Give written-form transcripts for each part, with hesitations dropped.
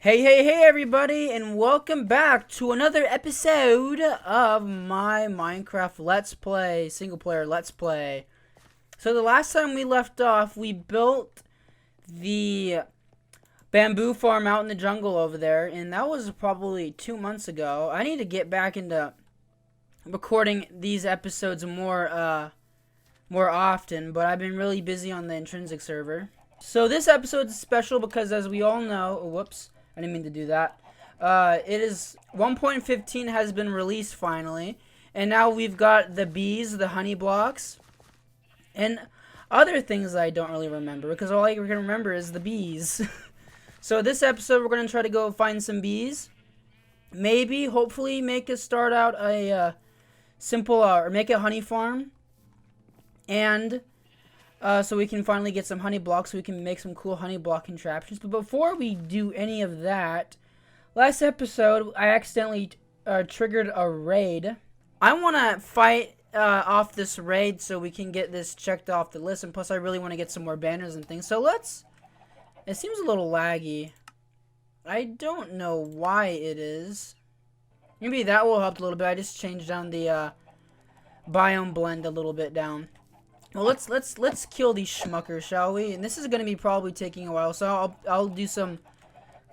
Hey everybody, and welcome back to another episode of my Minecraft Let's Play, single player Let's Play. So the last time we left off, we built the bamboo farm out in the jungle over there, and that was probably 2 months ago. I need to get back into recording these episodes more often, but I've been really busy on the intrinsic server. So this episode is special because, as we all know, whoops, I didn't mean to do that. It is 1.15 has been released finally, and now we've got the bees, the honey blocks, and other things that I don't really remember because all I can remember is the bees. So this episode we're gonna try to go find some bees, maybe, hopefully, make us start out a simple or make a honey farm, and so we can finally get some honey blocks so we can make some cool honey block contraptions. But before we do any of that, last episode I accidentally triggered a raid. I want to fight off this raid so we can get this checked off the list, and plus I really want to get some more banners and things. So let's... It seems a little laggy. I don't know why it is. Maybe that will help a little bit. I just changed down the biome blend a little bit down. Well, let's kill these schmuckers, shall we? And this is gonna be probably taking a while, so I'll do some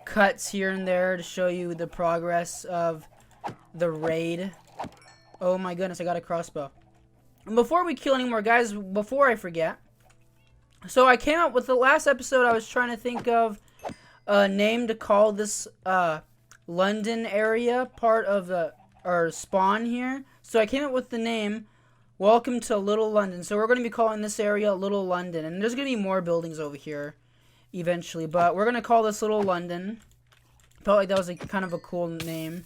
cuts here and there to show you the progress of the raid. Oh my goodness, I got a crossbow. And before we kill any more guys, before I forget, so I came up with the last episode. I was trying to think of a name to call this London area part of our spawn here. So I came up with the name Welcome to Little London. So we're going to be calling this area Little London. And there's going to be more buildings over here eventually. But we're going to call this Little London. Felt like that was kind of a cool name.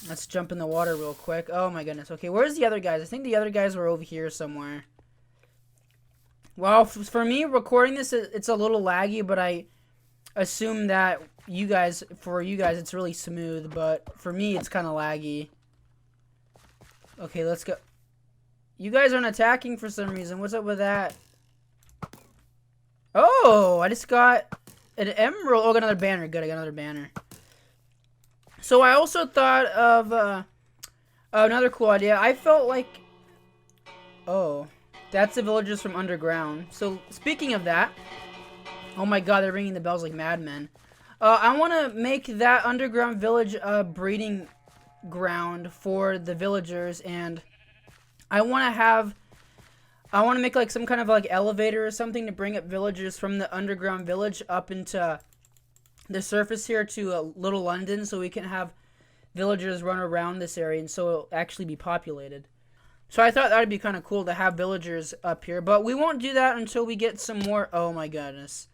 Let's jump in the water real quick. Oh my goodness. Okay, where's the other guys? I think the other guys were over here somewhere. Well, for me, recording this, it's a little laggy. But I assume that for you guys, it's really smooth. But for me, it's kind of laggy. Okay, let's go. You guys aren't attacking for some reason. What's up with that? Oh, I just got an emerald. Oh, I got another banner. Good, I got another banner. So I also thought of another cool idea. I felt like... Oh, that's the villagers from underground. So speaking of that... Oh my god, they're ringing the bells like madmen. I want to make that underground village a breeding ground for the villagers, and I want to make like some kind of like elevator or something to bring up villagers from the underground village up into the surface here to Little London, so we can have villagers run around this area and so it'll actually be populated. So I thought that would be kind of cool to have villagers up here, but we won't do that until we get some more... Oh my goodness.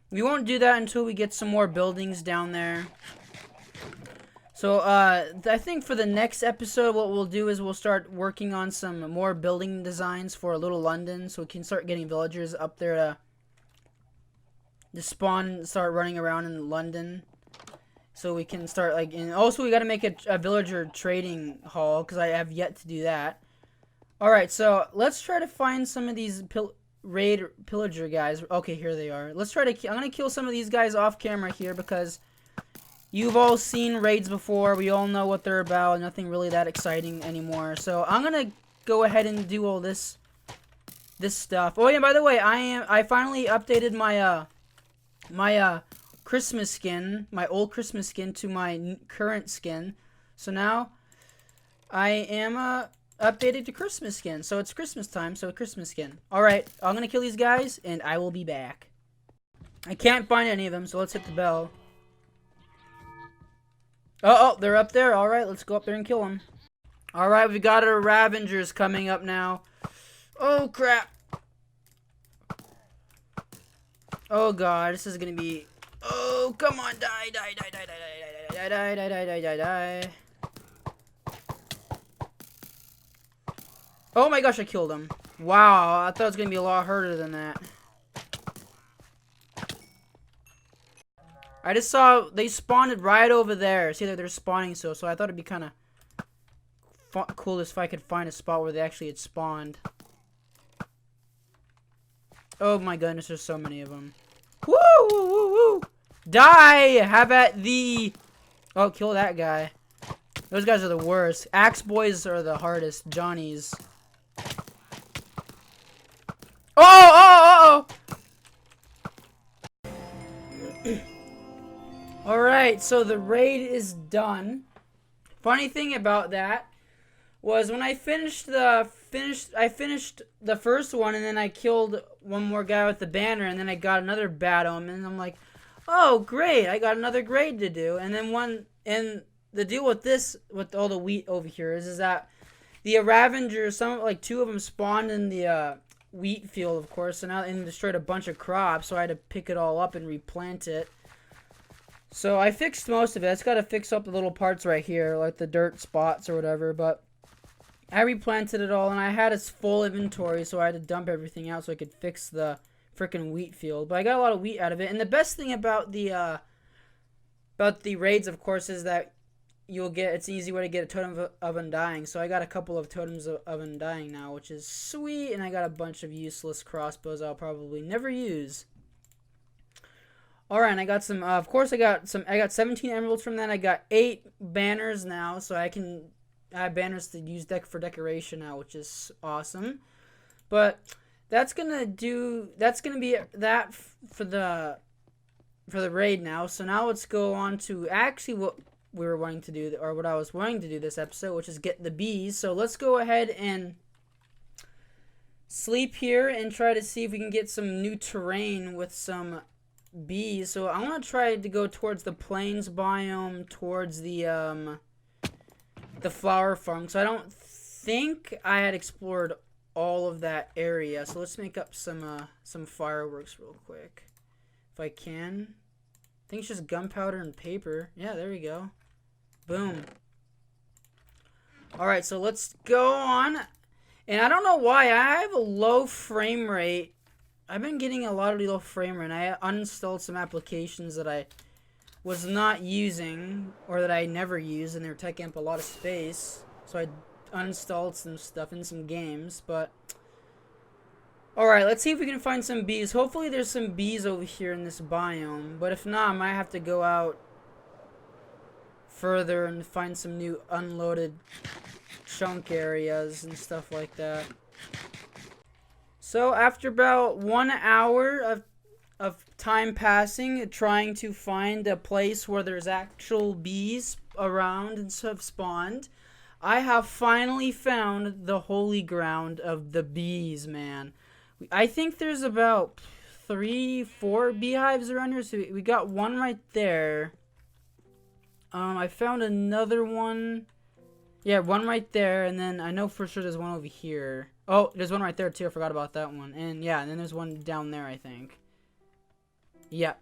We won't do that until we get some more buildings down there. So, I think for the next episode, what we'll do is we'll start working on some more building designs for Little London, so we can start getting villagers up there to spawn and start running around in London. So we can start, like, and also we gotta make a villager trading hall, because I have yet to do that. Alright, so let's try to find some of these raid pillager guys. Okay, here they are. Let's try to, I'm gonna kill some of these guys off camera here, because... You've all seen raids before. We all know what they're about. Nothing really that exciting anymore. So I'm gonna go ahead and do all this stuff. Oh yeah, by the way, I finally updated my my Christmas skin, my old Christmas skin, to my current skin. So now I am updated to Christmas skin. So it's Christmas time. So Christmas skin. All right, I'm gonna kill these guys, and I will be back. I can't find any of them, so let's hit the bell. Oh, they're up there. All right, let's go up there and kill them. All right, we got our Ravengers coming up now. Oh, crap. Oh, God, this is going to be... Oh, come on, die, die, die, die, die, die, die, die, die, die, die, die. Oh, my gosh, I killed him. Wow, I thought it was going to be a lot harder than that. I just saw they spawned right over there. See that they're spawning so I thought it'd be kind of cool if I could find a spot where they actually had spawned. Oh my goodness, there's so many of them. Woo, woo, woo, woo. Die! Have at the... Oh, kill that guy. Those guys are the worst. Axe boys are the hardest. Johnnies. Oh! Alright, so the raid is done. Funny thing about that was when I finished the first one, and then I killed one more guy with the banner, and then I got another bad omen, and I'm like, oh great, I got another grade to do. And then the deal with this, with all the wheat over here, is that the Ravengers, like 2 of them spawned in the wheat field, of course, and destroyed a bunch of crops, so I had to pick it all up and replant it. So I fixed most of it. I just got to fix up the little parts right here, like the dirt spots or whatever, but I replanted it all, and I had a full inventory, so I had to dump everything out so I could fix the freaking wheat field. But I got a lot of wheat out of it, and the best thing about the raids, of course, is that it's an easy way to get a totem of undying. So I got a couple of totems of undying now, which is sweet, and I got a bunch of useless crossbows I'll probably never use. Alright, and I got some, of course I got 17 emeralds from that. I got 8 banners now, so I have banners to use for decoration now, which is awesome. But that's gonna be that for the raid now. So now let's go on to actually what we were wanting to do, or what I was wanting to do this episode, which is get the bees. So let's go ahead and sleep here and try to see if we can get some new terrain with some bees. So I want to try to go towards the plains biome, towards the flower farm. So I don't think I had explored all of that area. So let's make up some fireworks real quick, if I can. I think it's just gunpowder and paper. Yeah, there we go. Boom. Alright, so let's go on. And I don't know why. I have a low frame rate. I've been getting a lot of low frame rate. I uninstalled some applications that I was not using, or that I never use, and they're taking up a lot of space. So I uninstalled some stuff in some games, but... Alright, let's see if we can find some bees. Hopefully there's some bees over here in this biome, but if not, I might have to go out further and find some new unloaded chunk areas and stuff like that. So after about 1 hour of time passing trying to find a place where there's actual bees around and have spawned, I have finally found the holy ground of the bees, man. I think there's about 3-4 beehives around here. So we got one right there. I found another one. Yeah, one right there, and then I know for sure there's one over here. Oh, there's one right there too. I forgot about that one. And yeah, and then there's one down there, I think. Yeah.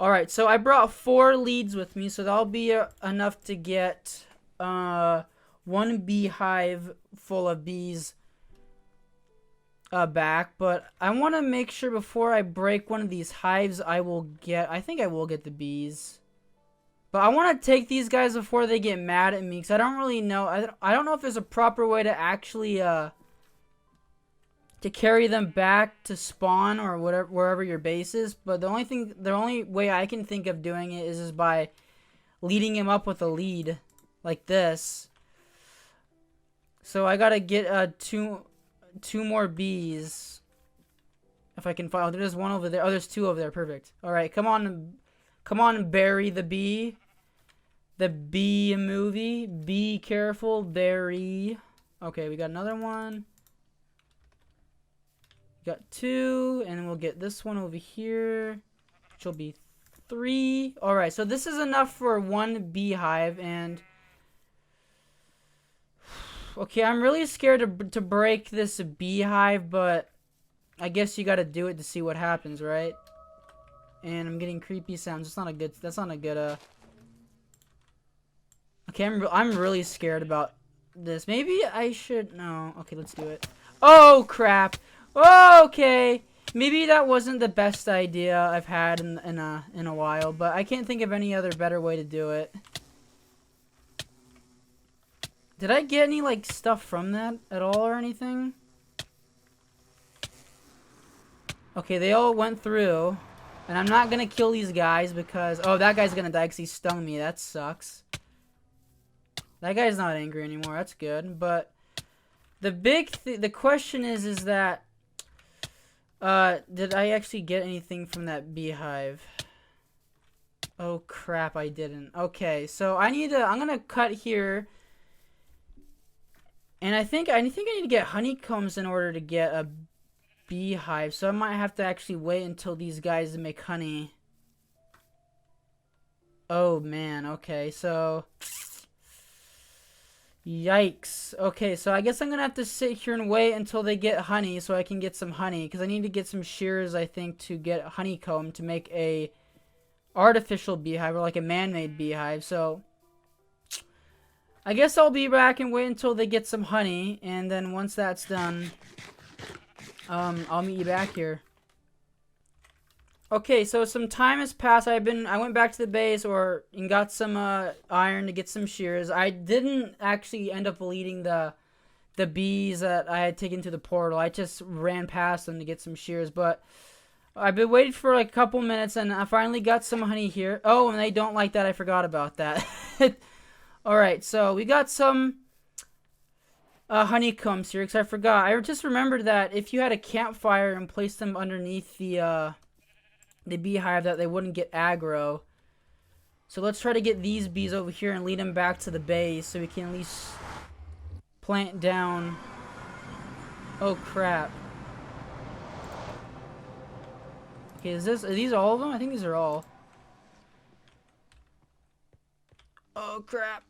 Alright, so I brought 4 leads with me, so that'll be enough to get 1 beehive full of bees back. But I want to make sure before I break one of these hives, I think I will get the bees. But I want to take these guys before they get mad at me, because I don't really know. I don't know if there's a proper way to actually to carry them back to spawn or whatever, wherever your base is. But the only way I can think of doing it is by leading him up with a lead like this. So I gotta get two more bees if I can find. Oh, there's one over there. Oh, there's 2 over there. Perfect. All right, come on and bury the bee. The bee movie. Be careful, bury. Okay, we got another one. We got 2, and then we'll get this one over here, which will be 3. All right, so this is enough for 1 beehive, and okay, I'm really scared to break this beehive, but I guess you got to do it to see what happens, right? And I'm getting creepy sounds. That's not a good. Okay, I'm really scared about this. Maybe I should. No. Okay, let's do it. Oh crap. Okay. Maybe that wasn't the best idea I've had in a while, but I can't think of any other better way to do it. Did I get any like stuff from that at all or anything? Okay, they all went through. And I'm not gonna kill these guys because... Oh, that guy's gonna die because he stung me. That sucks. That guy's not angry anymore. That's good. But the question is that... did I actually get anything from that beehive? Oh, crap, I didn't. Okay, so I'm gonna cut here. And I think I need to get honeycombs in order to get a beehive, so I might have to actually wait until these guys make honey. Oh man, okay, so yikes. Okay, so I guess I'm gonna have to sit here and wait until they get honey so I can get some honey, because I need to get some shears, I think, to get honeycomb to make a artificial beehive, or like a man-made beehive. So I guess I'll be back and wait until they get some honey, and then once that's done, I'll meet you back here. Okay, so some time has passed. I went back to the base and got some iron to get some shears. I didn't actually end up leading the bees that I had taken to the portal. I just ran past them to get some shears, but I've been waiting for like a couple minutes, and I finally got some honey here. Oh, and they don't like that. I forgot about that. Alright, so we got some honeycombs here, because I forgot. I just remembered that if you had a campfire and placed them underneath the beehive, that they wouldn't get aggro. So let's try to get these bees over here and lead them back to the base so we can at least plant down. Oh crap. Okay, are these all of them? I think these are all. Oh crap.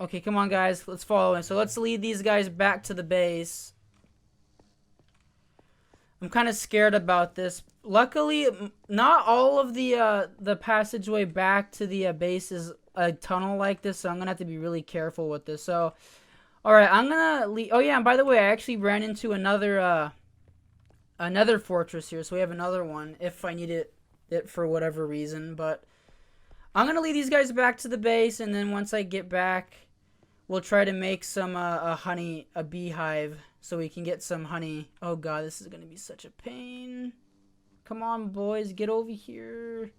Okay, come on, guys. Let's follow him. So let's lead these guys back to the base. I'm kind of scared about this. Luckily, not all of the passageway back to the base is a tunnel like this, so I'm gonna have to be really careful with this. So, all right, I'm gonna lead. Oh yeah, and by the way, I actually ran into another fortress here, so we have another one if I need it for whatever reason. But I'm gonna lead these guys back to the base, and then once I get back, we'll try to make some a beehive so we can get some honey. Oh god, this is gonna be such a pain. Come on, boys, get over here.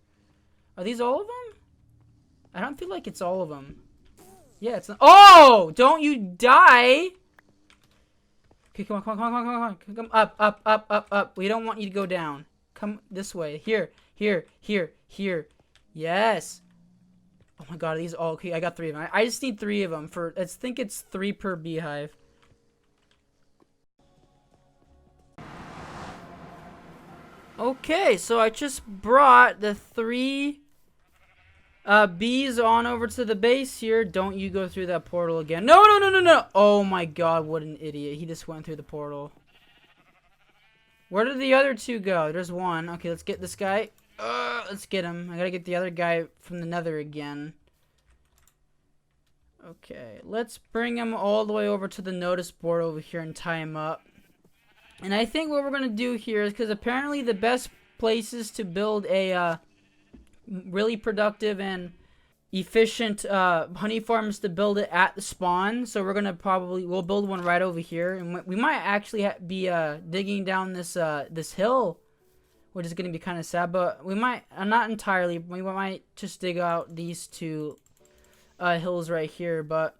Are these all of them? I don't feel like it's all of them. Yeah, it's not. Oh, don't you die. Okay, come on. Come up. We don't want you to go down. Come this way. Here. Yes. Oh my god, are these all okay? I got 3 of them. I just need 3 of them for, I think it's 3 per beehive. Okay, so I just brought the 3 bees on over to the base here. Don't you go through that portal again. No. Oh my god, what an idiot. He just went through the portal. Where did the other 2 go? There's 1. Okay, let's get this guy. Let's get him. I gotta get the other guy from the nether again. Okay, let's bring him all the way over to the notice board over here and tie him up. And I think what we're gonna do here is, because apparently the best places to build a really productive and efficient honey farm is to build it at the spawn. So we're gonna we'll build one right over here, and we might actually be digging down this this hill, which is going to be kind of sad, but we might, not entirely, we might just dig out these 2 hills right here. But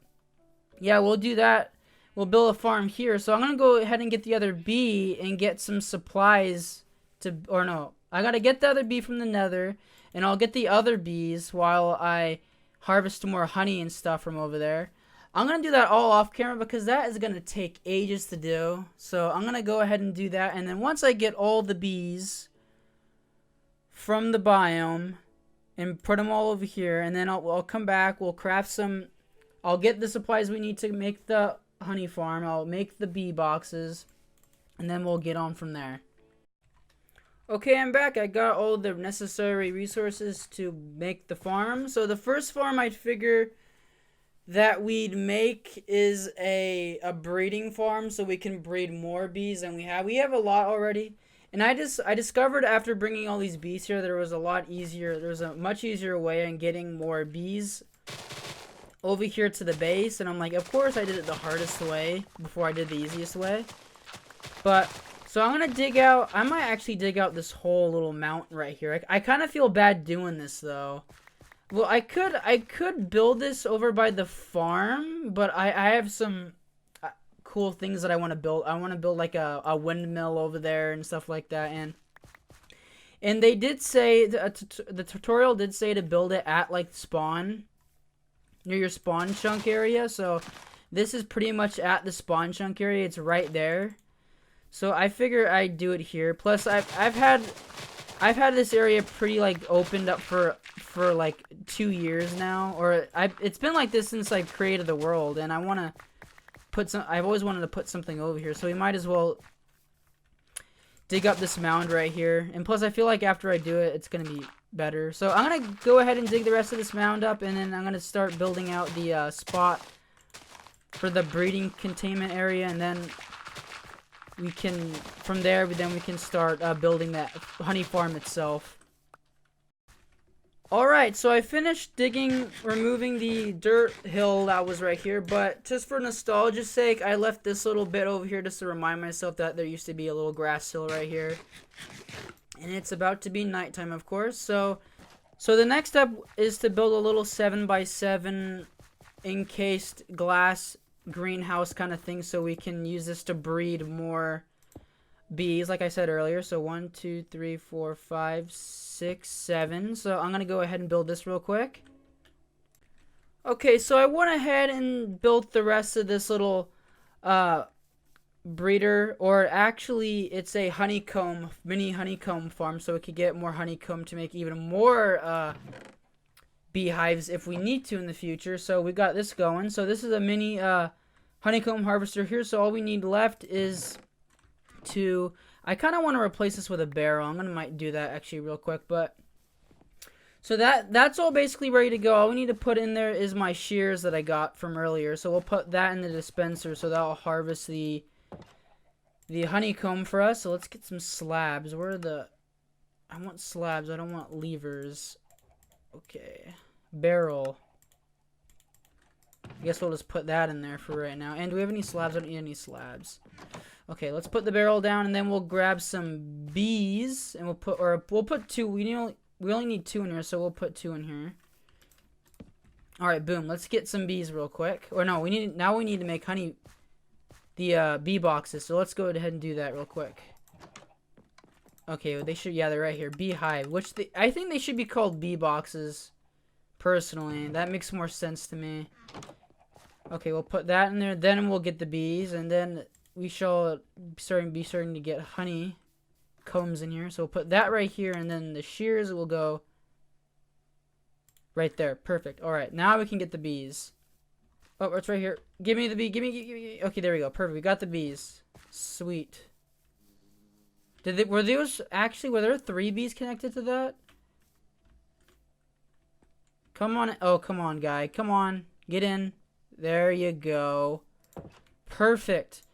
yeah, we'll do that. We'll build a farm here. So I'm going to go ahead and get the other bee and get some supplies or no, I got to get the other bee from the nether, and I'll get the other bees while I harvest more honey and stuff from over there. I'm going to do that all off camera because that is going to take ages to do. So I'm going to go ahead and do that, and then once I get all the bees from the biome and put them all over here, and then I'll come back, we'll craft some, I'll get the supplies we need to make the honey farm, I'll make the bee boxes, and then we'll get on from there. Okay, I'm back. I got all the necessary resources to make the farm. So the first farm I figure that we'd make is a breeding farm, so we can breed more bees than we have. We have a lot already. And I discovered after bringing all these bees here, there was a much easier way in getting more bees over here to the base. And I'm like, of course I did it the hardest way before I did the easiest way. But So I'm gonna dig out. I might actually dig out this whole little mountain right here. I kind of feel bad doing this though. Well, I could build this over by the farm, but I have some cool things that I want to build. I want to build like a windmill over there and stuff like that. And they did say the tutorial did say to build it at like spawn, near your spawn chunk area. So this is pretty much at the spawn chunk area. It's right there. So I figure I'd do it here. Plus I've had this area pretty like opened up for like 2 years now, or it's been like this since I created the world, and I want to put some. I've always wanted to put something over here, so we might as well dig up this mound right here. And plus I feel like after I do it, it's gonna be better. So I'm gonna go ahead and dig the rest of this mound up, and then I'm gonna start building out the spot for the breeding containment area, and then we can, from there, then we can start building that honey farm itself. Alright, so I finished removing the dirt hill that was right here, but just for nostalgia's sake, I left this little bit over here just to remind myself that there used to be a little grass hill right here. And it's about to be nighttime, of course, so the next step is to build a little 7x7 encased glass greenhouse kind of thing, so we can use this to breed more bees, like I said earlier. So 1 2 3 4 5 6 7. So I'm gonna go ahead and build this real quick. Okay, so I went ahead and built the rest of this little breeder, or actually it's a honeycomb, mini honeycomb farm, so we could get more honeycomb to make even more beehives if we need to in the future. So we got this going. So this is a mini honeycomb harvester here. So all we need left is to, I kind of want to replace this with a barrel. I'm gonna might do that actually real quick. But so that's all basically ready to go. All we need to put in there is my shears that I got from earlier. So we'll put that in the dispenser, so that'll harvest the honeycomb for us. So let's get some slabs. Where are the, I want slabs, I don't want levers. Okay, barrel. I guess we'll just put that in there for right now. And do we have any slabs? I don't need any slabs. Okay, let's put the barrel down, and then we'll grab some bees, and we'll put 2. We only need 2 in here, so we'll put 2 in here. All right, boom. Let's get some bees real quick. Or no, we need to make honey, the bee boxes. So let's go ahead and do that real quick. Okay, well, they should, yeah, they're right here. Beehive, which I think they should be called bee boxes, personally. That makes more sense to me. Okay, we'll put that in there, then we'll get the bees, and then we shall be starting to get honey combs in here. So we'll put that right here, and then the shears will go right there. Perfect. All right, now we can get the bees. Oh, it's right here. Give me the bee. Give me. Okay, there we go. Perfect. We got the bees. Sweet. Were there 3 bees connected to that? Come on. Oh, come on, guy. Come on. Get in. There you go. Perfect.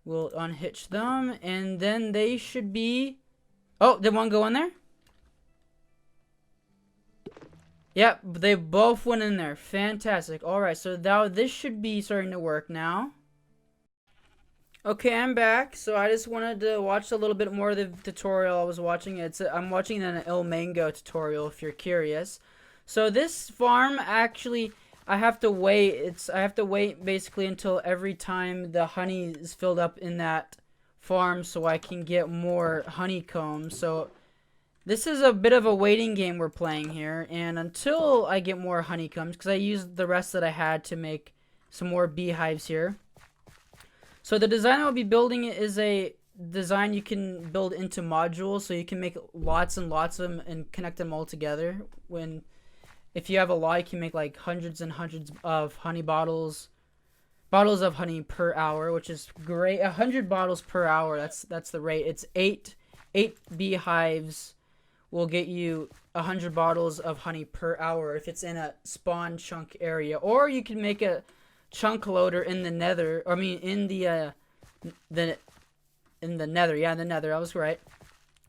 We'll unhitch them, and then they should be... Oh, did one go in there? Yep, they both went in there. Fantastic. Alright, so now this should be starting to work now. Okay, I'm back. So I just wanted to watch a little bit more of the tutorial I was watching. I'm watching an El Mango tutorial, if you're curious. So this farm, actually, I have to wait. I have to wait basically until every time the honey is filled up in that farm, so I can get more honeycomb. So this is a bit of a waiting game we're playing here, and until I get more honeycombs, because I used the rest that I had to make some more beehives here. So the design I'll be building is a design you can build into modules, so you can make lots and lots of them and connect them all together. If you have a lot, you can make like hundreds and hundreds of honey bottles of honey per hour, which is great. 100 bottles per hour. That's the rate. It's 8 beehives will get you 100 bottles of honey per hour if it's in a spawn chunk area, or you can make a chunk loader in the nether. I mean, in the nether. Yeah, in the nether. I was right.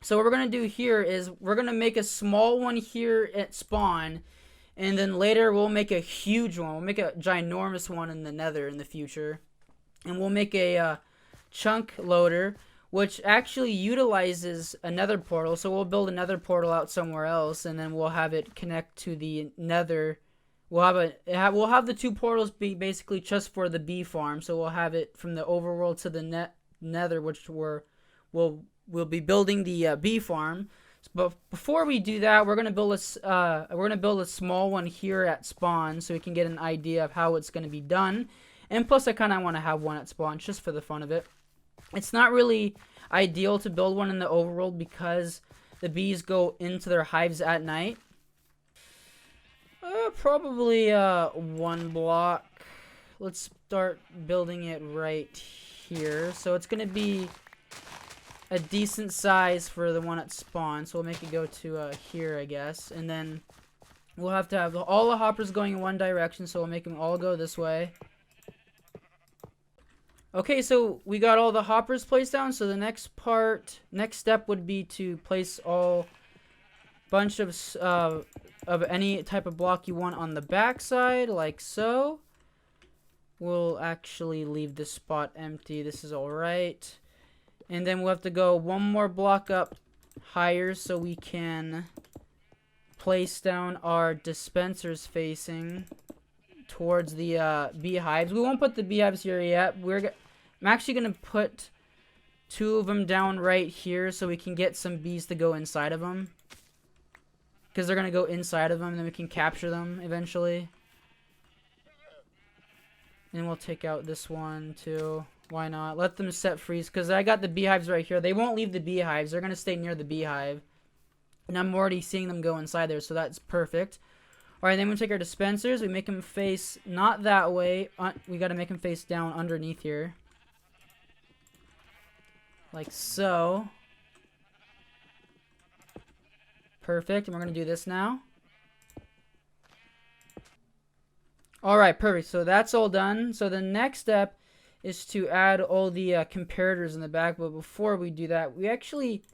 So what we're gonna do here is we're gonna make a small one here at spawn, and then later we'll make a huge one. We'll make a ginormous one in the nether in the future, and we'll make a chunk loader which actually utilizes another portal. So we'll build another portal out somewhere else, and then we'll have it connect to the nether. We'll have the two portals be basically just for the bee farm. So we'll have it from the overworld to the nether, which we'll be building the bee farm. But before we do that, we're gonna build a small one here at spawn, so we can get an idea of how it's gonna be done. And plus, I kind of want to have one at spawn just for the fun of it. It's not really ideal to build one in the overworld because the bees go into their hives at night. Probably 1 block. Let's start building it right here. So it's gonna be a decent size for the one at spawn. So we'll make it go to here, I guess, and then we'll have to have all the hoppers going in one direction. So we'll make them all go this way. Okay, so we got all the hoppers placed down. So the next step would be to place all bunch of any type of block you want on the back side, like so. We'll actually leave this spot empty. This is all right. And then we'll have to go one more block up higher so we can place down our dispensers facing towards the beehives. We won't put the beehives here yet. I'm actually gonna put 2 of them down right here so we can get some bees to go inside of them, because they're gonna go inside of them, and then we can capture them eventually. And we'll take out this one too. Why not? Let them set freeze, because I got the beehives right here. They won't leave the beehives. They're gonna stay near the beehive, and I'm already seeing them go inside there, so that's perfect. Alright, then we take our dispensers. We make them face not that way. We gotta make them face down underneath here. Like so. Perfect. And we're going to do this now. Alright, perfect. So that's all done. So the next step is to add all the comparators in the back. But before we do that, we actually...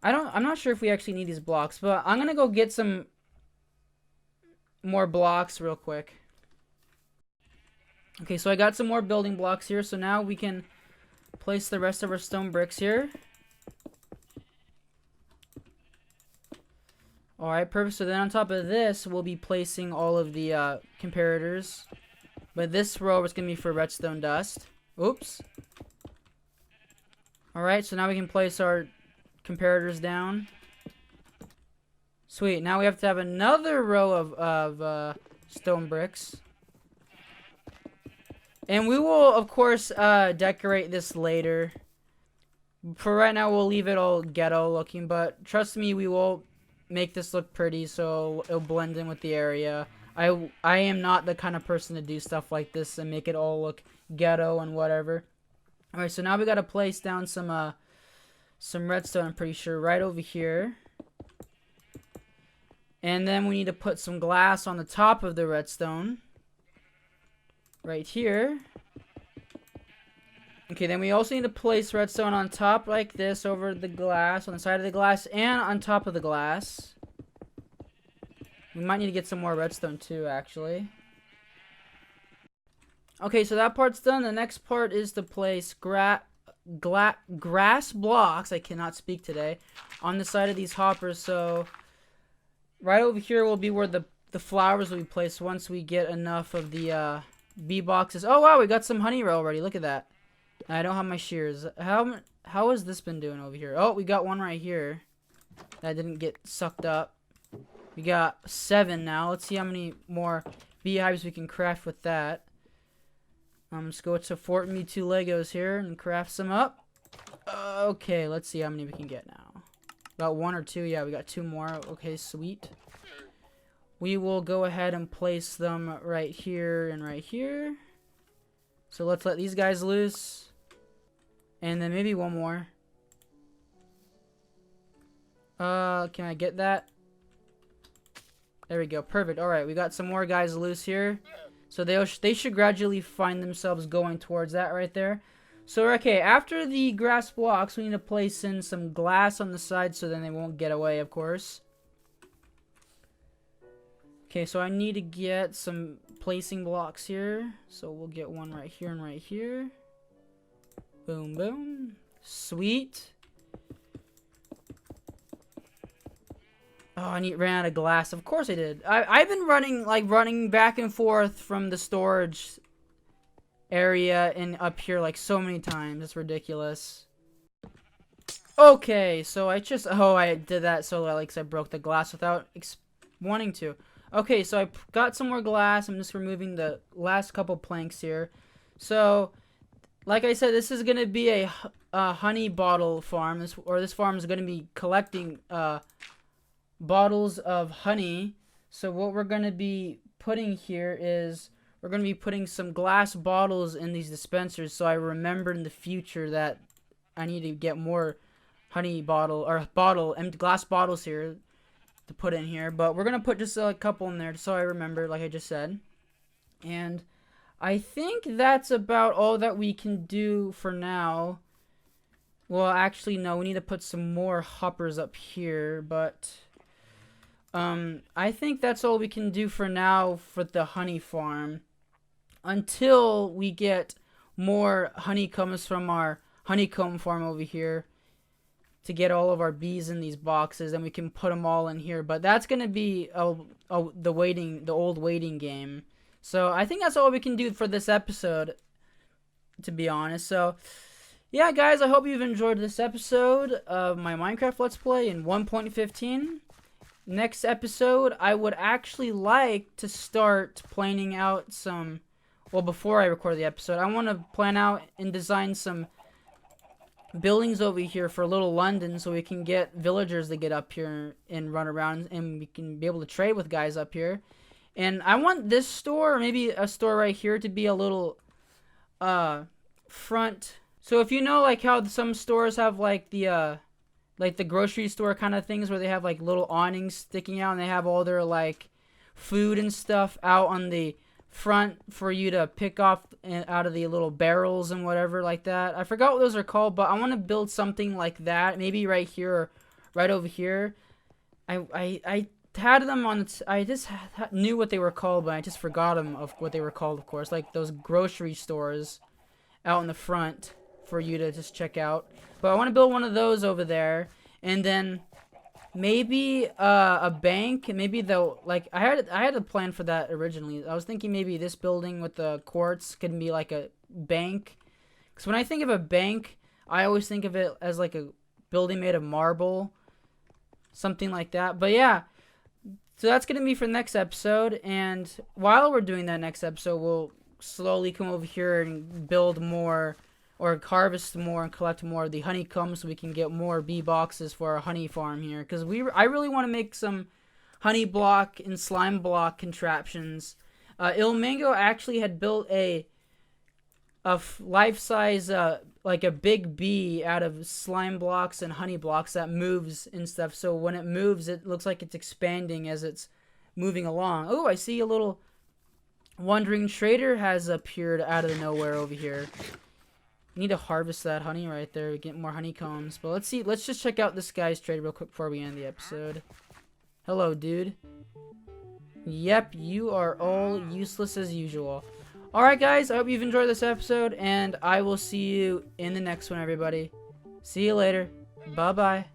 I'm not sure if we actually need these blocks, but I'm going to go get some more blocks real quick. Okay, so I got some more building blocks here. So now we can place the rest of our stone bricks here. Alright, perfect. So then on top of this, we'll be placing all of the comparators. But this row is going to be for redstone dust. Oops. Alright, so now we can place our comparators down. Sweet. Now we have to have another row of stone bricks. And we will, of course, decorate this later. For right now, we'll leave it all ghetto looking. But trust me, we will make this look pretty so it'll blend in with the area. I am not the kind of person to do stuff like this and make it all look ghetto and whatever. Alright, so now we gotta place down some redstone, I'm pretty sure, right over here. And then we need to put some glass on the top of the redstone. Right here. Okay, then we also need to place redstone on top like this, over the glass, on the side of the glass, and on top of the glass. We might need to get some more redstone too, actually. Okay, so that part's done. The next part is to place grass blocks, I cannot speak today, on the side of these hoppers. So right over here will be where the flowers will be placed once we get enough of the bee boxes. Oh wow, we got some honey row already. Look at that. I don't have my shears. How has this been doing over here? Oh, we got one right here that didn't get sucked up. We got 7 now. Let's see how many more beehives we can craft with that. Let's go to Fort me2legoz here and craft some up. Okay, let's see how many we can get now. Got 1 or 2. Yeah, we got 2 more. Okay, sweet. We will go ahead and place them right here and right here. So let's let these guys loose. And then maybe one more. Can I get that? There we go. Perfect. Alright, we got some more guys loose here. So they should gradually find themselves going towards that right there. So, okay, after the grass blocks, we need to place in some glass on the side so then they won't get away, of course. Okay, so I need to get some placing blocks here. So we'll get one right here and right here. Boom, boom. Sweet. Oh, ran out of glass. Of course I did. I've been running back and forth from the storage area and up here like so many times. It's ridiculous. Okay, so I did that so I broke the glass without wanting to. Okay, so I got some more glass. I'm just removing the last couple planks here. So, like I said, this is gonna be a honey bottle farm. This farm is gonna be collecting bottles of honey. So what we're gonna be putting here is we're gonna be putting some glass bottles in these dispensers. So I remember in the future that I need to get more honey glass bottles here to put in here, but we're gonna put just a couple in there so I remember, like I just said. And I think that's about all that we can do for now. Well, actually no, we need to put some more hoppers up here, but I think that's all we can do for now for the honey farm until we get more honeycombs from our honeycomb farm over here to get all of our bees in these boxes, and we can put them all in here. But that's gonna be the old waiting game. So I think that's all we can do for this episode, to be honest. So yeah, guys, I hope you've enjoyed this episode of my Minecraft Let's Play in 1.15. Next episode, I would actually like to start planning out some. Well, before I record the episode, I want to plan out and design some buildings over here for Little London so we can get villagers to get up here and run around, and we can be able to trade with guys up here. And I want this store, or maybe a store right here, to be a little front. So if you know like how some stores have like the grocery store kind of things where they have like little awnings sticking out and they have all their like food and stuff out on the front for you to pick off out of the little barrels and whatever like that. I forgot what those are called, but I want to build something like that, maybe right here or right over here. I had them on. I just knew what they were called, but I just forgot them of what they were called. Of course, like those grocery stores out in the front for you to just check out. But I want to build one of those over there, and then maybe a bank. Maybe I had a plan for that originally. I was thinking maybe this building with the quartz could be like a bank. Because when I think of a bank, I always think of it as like a building made of marble, something like that. But yeah, so that's gonna be for the next episode. And while we're doing that next episode, we'll slowly come over here and build more, or harvest more and collect more of the honeycomb so we can get more bee boxes for our honey farm here. Because I really want to make some honey block and slime block contraptions. Ilmango actually had built a life-size, like a big bee out of slime blocks and honey blocks that moves and stuff. So when it moves, it looks like it's expanding as it's moving along. Oh, I see a little wandering trader has appeared out of nowhere over here. Need to harvest that honey right there, get more honeycombs. But let's see, let's just check out this guy's trade real quick before we end the episode. Hello, dude. Yep, you are all useless as usual. Alright, guys, I hope you've enjoyed this episode, and I will see you in the next one, everybody. See you later. Bye-bye.